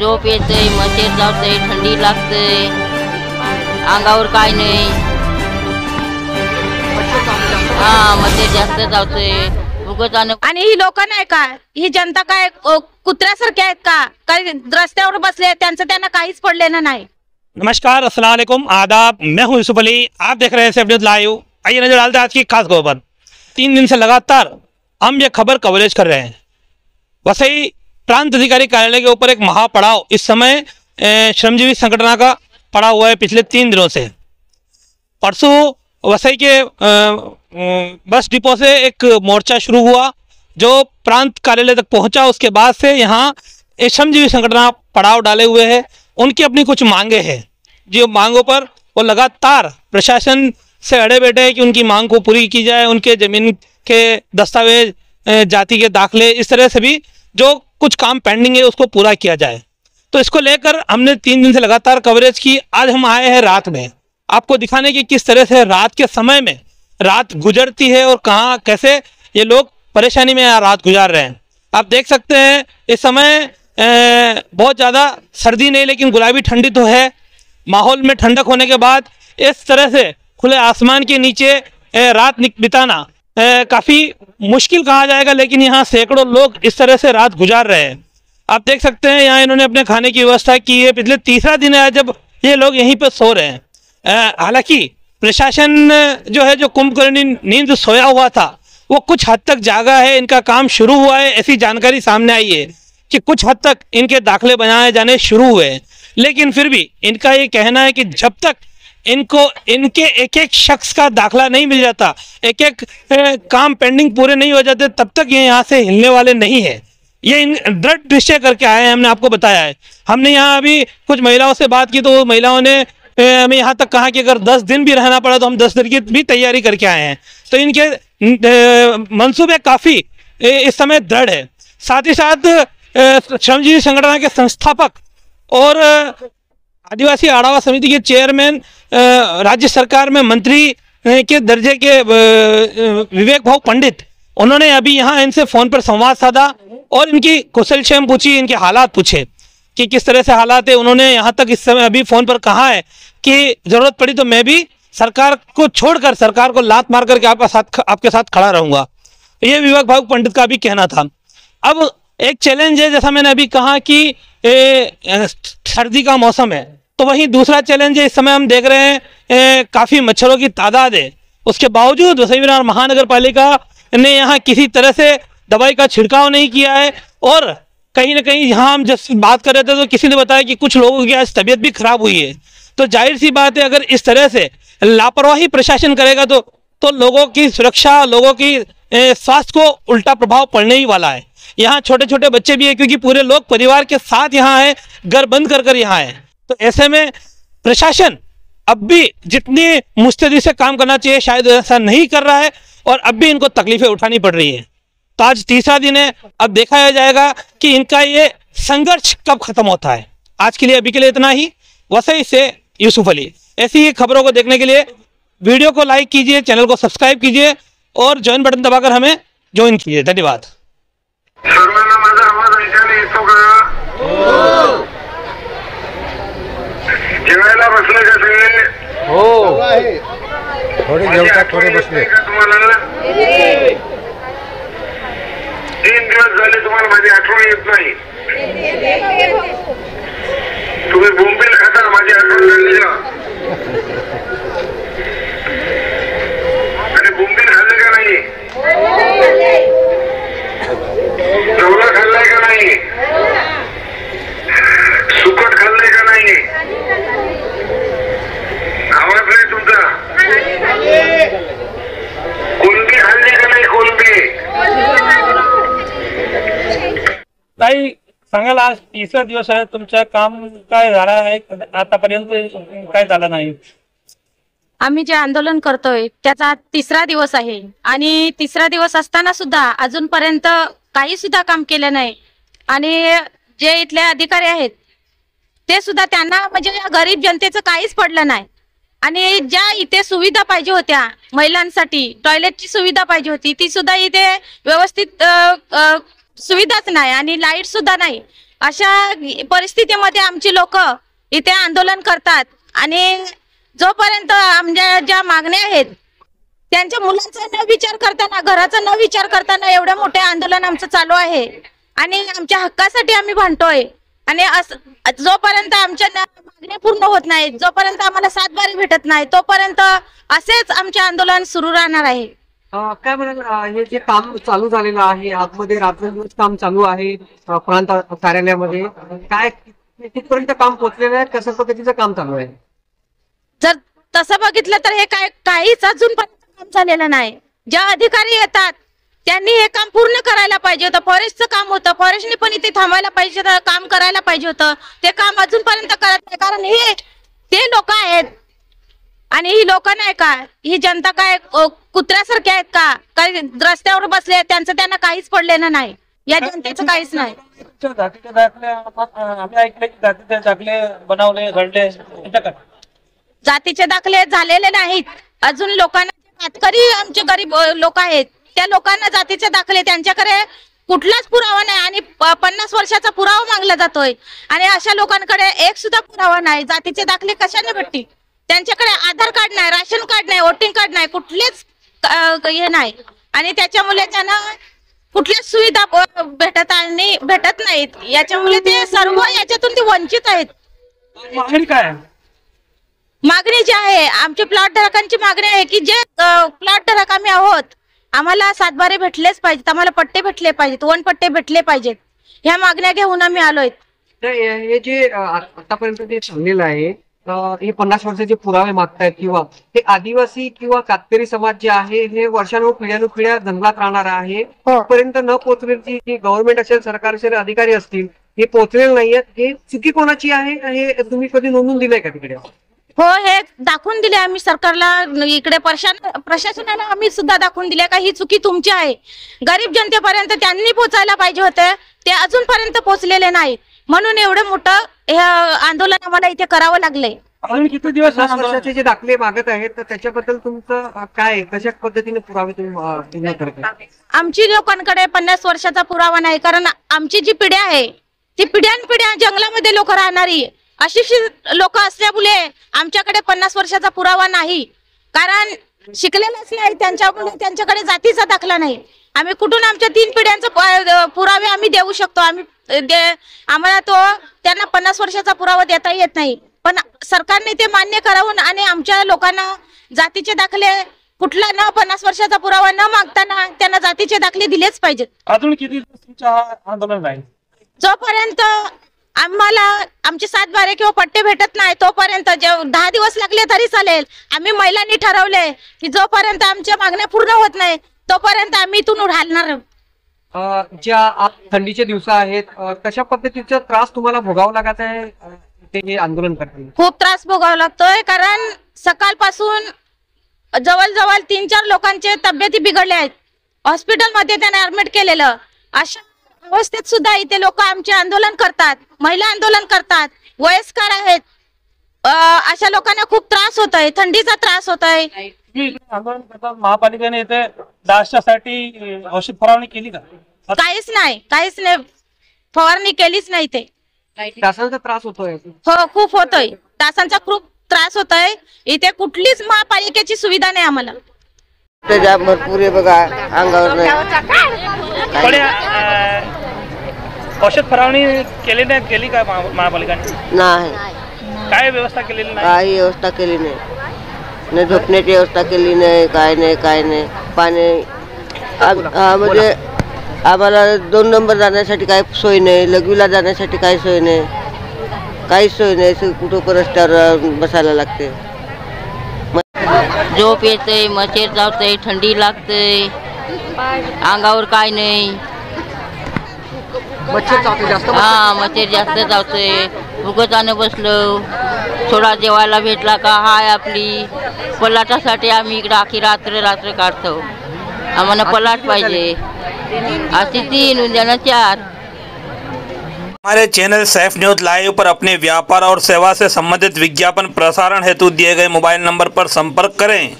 झोप येते, मच्छर चावते, थंडी लागते, अंगावर काय नाही. मच्छर जास्त चावते. आणि ही लोक नाही का, ही जनता काय कुत्र्यासारखे आहेत का? काही रस्त्यावर बसले, त्यांना काहीच पडलेलं नाही. नमस्कार, अस्सलाम वालेकुम, आदाब. मैं हूं यूसुफ अली, आप देख रहे हैं सेफ न्यूज़ लाइव। आइए नजर डालते हैं आज की खास खबर पर। 3 दिन से लगातार हम ये खबर कवरेज कर रहे हैं। वसई प्रांत अधिकारी कार्यालय के ऊपर एक महापड़ाव इस समय श्रमजीवी संगठन का पड़ा हुआ है पिछले 3 दिनों से। परसों वसई के बस डिपो से एक मोर्चा शुरू हुआ जो प्रांत कार्यालय तक पहुंचा। उसके बाद से यहाँ श्रमजीवी संगठन पड़ाव डाले हुए हैं। उनकी अपनी कुछ मांगे हैं, जो मांगों पर वो लगातार प्रशासन से अड़े बैठे हैं कि उनकी मांग को पूरी की जाए। उनके ज़मीन के दस्तावेज, जाति के दाखले, इस तरह से भी जो कुछ काम पेंडिंग है उसको पूरा किया जाए। तो इसको लेकर हमने 3 दिन से लगातार कवरेज की। आज हम आए हैं रात में, आपको दिखाने की किस तरह से रात के समय में रात गुजरती है और कहाँ कैसे ये लोग परेशानी में रात गुजार रहे हैं। आप देख सकते हैं इस समय बहुत ज़्यादा सर्दी नहीं, लेकिन गुलाबी ठंडी तो है। माहौल में ठंडक होने के बाद इस तरह से खुले आसमान के नीचे रात बिताना काफ़ी मुश्किल कहा जाएगा, लेकिन यहाँ सैकड़ों लोग इस तरह से रात गुजार रहे हैं। आप देख सकते हैं यहाँ इन्होंने अपने खाने की व्यवस्था की है। पिछले तीसरा दिन है जब ये लोग यहीं पर सो रहे हैं। हालांकि प्रशासन जो है, जो कुंभकर्णी नींद सोया हुआ था, वो कुछ हद तक जागा है। इनका काम शुरू हुआ है, ऐसी जानकारी सामने आई है कि कुछ हद तक इनके दाखले बनाए जाने शुरू हुए हैं। लेकिन फिर भी इनका ये कहना है कि जब तक इनको इनके एक एक शख्स का दाखला नहीं मिल जाता, एक एक काम पेंडिंग पूरे नहीं हो जाते, तब तक ये यहाँ से हिलने वाले नहीं है। ये दृढ़ निश्चय करके आए हैं, हमने आपको बताया है। हमने यहाँ अभी कुछ महिलाओं से बात की तो महिलाओं ने हमें यहाँ तक कहा कि अगर 10 दिन भी रहना पड़ा तो हम 10 दिन की भी तैयारी करके आए हैं। तो इनके मंसूबे काफ़ी इस समय दृढ़ है। साथ ही साथ श्रमजीवी संगठन के संस्थापक और आदिवासी आढ़ावा समिति के चेयरमैन, राज्य सरकार में मंत्री के दर्जे के विवेक भाऊ पंडित, उन्होंने अभी यहाँ इनसे फ़ोन पर संवाद साधा और इनकी कुशलक्षेम पूछी, इनके हालात पूछे कि किस तरह से हालात है। उन्होंने यहाँ तक इस समय अभी फ़ोन पर कहा है कि ज़रूरत पड़ी तो मैं भी सरकार को छोड़कर, सरकार को लात मार करके आपके साथ खड़ा रहूँगा। ये विवेक भाऊ पंडित का भी कहना था। अब एक चैलेंज है, जैसा मैंने अभी कहा कि सर्दी का मौसम है, तो वहीं दूसरा चैलेंज है, इस समय हम देख रहे हैं काफ़ी मच्छरों की तादाद है। उसके बावजूद वसई विरार महानगर पालिका ने यहाँ किसी तरह से दवाई का छिड़काव नहीं किया है। और कहीं ना कहीं यहाँ हम जब बात कर रहे थे तो किसी ने बताया कि कुछ लोगों की आज तबीयत भी खराब हुई है। तो जाहिर सी बात है, अगर इस तरह से लापरवाही प्रशासन करेगा तो लोगों की सुरक्षा, लोगों की स्वास्थ्य को उल्टा प्रभाव पड़ने ही वाला है। यहाँ छोटे छोटे बच्चे भी हैं, क्योंकि पूरे लोग परिवार के साथ यहाँ हैं, घर बंद कर यहाँ हैं। तो ऐसे में प्रशासन अब भी जितनी मुस्तैदी से काम करना चाहिए शायद ऐसा नहीं कर रहा है और अब भी इनको तकलीफें उठानी पड़ रही है। तो आज तीसरा दिन है, अब देखा जाएगा कि इनका ये संघर्ष कब खत्म होता है। आज के लिए अभी के लिए इतना ही। वसई से यूसुफ अली। ऐसी ही खबरों को देखने के लिए वीडियो को लाइक कीजिए, चैनल को सब्सक्राइब कीजिए और ज्वाइन बटन दबाकर हमें ज्वाइन कीजिए। धन्यवाद। सर्वांना माझा आवाज ऐकायला येतो का? जेवायला बसले का सगळे? थोडे जेवतात, थोडे बसले. तुम्हाला 3 दिवस झाले तुम्हाला माझी आठवण येत नाही. तुम्ही बोंबील खाता, माझी आठवण झाली का? आणि बोंबील खाल्ले का नाही? जवला खाल्लाय का नाही? सुकट खाल्लाय का नाही? आवाज नाही तुमचा. कोलंबी खाल्ली का नाही? कोलंबी. ताई सांगाल, आज तिसरा दिवस आहे, तुमचं काम काय झालं आहे आतापर्यंत? काय झालं नाही? आम्ही जे आंदोलन करतोय त्याचा 3रा दिवस आहे आणि 3रा दिवस असताना सुद्धा अजूनपर्यंत काही सुद्धा काम केलं नाही. आणि जे इथले अधिकारी आहेत ते सुद्धा त्यांना म्हणजे गरीब जनतेचं काहीच पडलं नाही. आणि ज्या इथे सुविधा पाहिजे होत्या महिलांसाठी, टॉयलेटची सुविधा पाहिजे होती, ती सुद्धा इथे व्यवस्थित सुविधाच नाही आणि लाईट सुद्धा नाही. अशा परिस्थितीमध्ये आमची लोक इथे आंदोलन करतात आणि जोपर्यंत आमच्या ज्या मागण्या आहेत त्यांच्या मुलांचा न विचार करताना, घराचा न विचार करताना एवढं मोठे आंदोलन आमचं चालू आहे आणि आमच्या हक्कासाठी आम्ही भांडतोय. आणि जोपर्यंत आमच्या मागण्या पूर्ण होत नाहीत, जोपर्यंत आम्हाला सातबारी भेटत नाही, तोपर्यंत असेच आमचे आंदोलन सुरू राहणार आहे. काय म्हणाल, हे जे काम चालू झालेलं आहे, आतमध्ये रात्रंदिवस काम चालू आहे प्रांत कार्यालयामध्ये, काय कितपर्यंत काम पोहोचलेलं आहे, कशा पद्धतीचं काम चालू आहे? जर तसं बघितलं तर हे काहीच अजूनपर्यंत काम झालेलं नाही. ज्या अधिकारी येतात त्यांनी हे काम पूर्ण करायला पाहिजे होतं. फॉरेस्टचं काम होतं, फॉरेस्टने पण इथे थांबायला पाहिजे होतं, काम करायला पाहिजे होतं. ते काम अजूनपर्यंत करत नाही, कारण हे ते लोक आहेत आणि ही लोक नाही का, ही जनता काय कुत्र्यासारखे आहेत का? काही रस्त्यावर बसले, त्यांना काहीच पडलेलं नाही. या जनतेचं काहीच नाही. जातीचे दाखले आम्ही ऐकले की जातीचे दाखले बनवले, घडले, जातीचे दाखले झालेले नाहीत अजून. लोकांना शेतकरी आमचे गरीब लोक आहेत, त्या लोकांना जातीचे दाखले, त्यांच्याकडे कुठलाच पुरावा नाही आणि 50 वर्षाचा पुरावा मागला जातोय आणि अशा लोकांकडे एक सुद्धा पुरावा नाही. जातीचे दाखले कशाने भेटतील? त्यांच्याकडे आधार कार्ड नाही, राशन कार्ड नाही, वोटिंग कार्ड नाही, कुठलेच हे नाही आणि त्याच्यामुळे त्यांना कुठल्याच सुविधा भेटत नाहीत. याच्यामुळे ते सर्व याच्यातून ते वंचित आहेत. मागणी काय? मागणी जी आहे आमच्या प्लॉट धारकांची मागणी आहे की जे प्लॉट धारक आम्ही आहोत, आम्हाला सातबारे भेटलेच पाहिजेत, आम्हाला पट्टे भेटले पाहिजेत, वनपट्टे भेटले पाहिजेत. ह्या मागण्या घेऊन आम्ही आलोय. हे जे आतापर्यंत जे सांगलेलं आहे, हे 50 वर्षाचे पुरावे मागतायत किंवा हे आदिवासी किंवा कातकरी समाज जे आहे हे वर्षानुपिढ्या जंगलात राहणार आहे, पर्यंत न पोहोचलेली जी गव्हर्नमेंट असेल, सरकार असेल, अधिकारी असतील, हे पोहोचलेले नाहीयेत. हे चुकी कोणाची आहे हे तुम्ही कधी नोंदवून दिलंय का तिकडे? हो, हे दाखवून दिले आम्ही सरकारला, इकडे प्रशासनाला आम्ही सुद्धा दाखवून दिले का ही चुकी तुमची आहे. गरीब जनतेपर्यंत त्यांनी पोहोचायला पाहिजे होते, ते अजूनपर्यंत पोहोचलेले नाही. म्हणून एवढं मोठं हे आंदोलन आम्हाला इथे करावं लागलंय. अजून किती दिवस 50 वर्षाचे जे दाखले मागत आहेत तर त्याच्याबद्दल तुमचं काय, कशा पद्धतीने पुरावे तुम्ही करता? आमची लोकांकडे 50 वर्षाचा पुरावा नाही, कारण आमची जी पिढी आहे ती पिढ्यानपिढ्या जंगलामध्ये लोक राहणारी अशिक्षित लोक असल्यामुळे आमच्याकडे 50 वर्षाचा पुरावा नाही. कारण शिकलेलंच नाही, त्यांच्याकडे जातीचा दाखला नाही. आम्ही कुठून आमच्या 3 पिढ्यांचा पुरावे आम्ही देऊ शकतो? आम्हाला त्यांना 50 वर्षाचा पुरावा देता येत नाही. पण सरकारने ते मान्य करावून आणि आमच्या लोकांना जातीचे दाखले कुठला न 50 वर्षाचा पुरावा न मागताना त्यांना जातीचे दाखले दिलेच पाहिजेत. अजून किती तुमच्या आंदोलन राहील? जोपर्यंत आम्हाला आमचे सातबारे किंवा पट्टे भेटत नाही तोपर्यंत 10 दिवस लागले तरी चालेल. आम्ही महिलांनी ठरवले की जोपर्यंत आमच्या मागण्या पूर्ण होत नाही तोपर्यंत आम्ही इथून राहणार. ज्या थंडीचे दिवस आहेत, कशा पद्धतीचा त्रास तुम्हाला भोगावा लागत आहे ते हे आंदोलन करते? खूप त्रास भोगावा लागतोय, कारण सकाळपासून जवळजवळ 3-4 लोकांचे तब्येती बिघडल्या आहेत, हॉस्पिटलमध्ये त्यांना ऍडमिट केलेलं. अशा अवस्थेत सुद्धा इथे लोक आमचे आंदोलन करतात, महिला आंदोलन करतात, वयस्कर आहेत. अशा लोकांना खूप त्रास होतोय, थंडीचा त्रास होतोय. आंदोलन करतात, महापालिकेने इथे डासच्यासाठी औषध फवारणी केली का? काहीच नाही, फवारणी केलीच नाही. ते डासांचा त्रास होतोय? हो, खूप होतोय, डासांचा खूप त्रास होतोय. इथे कुठलीच महापालिकेची सुविधा नाही आम्हाला. भरपूर आहे बघा, अंगावर औषध फवारणी केली का महापालिकेने? नाही, काय व्यवस्था केलेली नाही? काही व्यवस्था केली नाही, न झोपण्याची व्यवस्था केली नाही, काय नाही. पाणी म्हणजे आम्हाला 2 नंबर जाण्यासाठी काही सोय नाही, लघवीला जाण्यासाठी काही सोय नाही, काहीच सोय नाही. कुठं पण रस्त्यावर बसायला लागते. झोप येते, मच्छर चावते, थंडी लागते, अंगावर काय नाही. मच्छर चावते जास्त? हा, मच्छर जास्त चावते. भुगतानं बसलो, थोडा जेवायला भेटला का हाय आपली पलाटासाठी आम्ही इकडे आखी रात्र काढतो. आम्हाला पलाट पाहिजे. आज 3 उद्याना 4. हमारे चैनल सैफ न्यूज लाइव पर अपने व्यापार और सेवा से संबंधित विज्ञापन प्रसारण हेतु दिए गए मोबाइल नंबर पर संपर्क करें।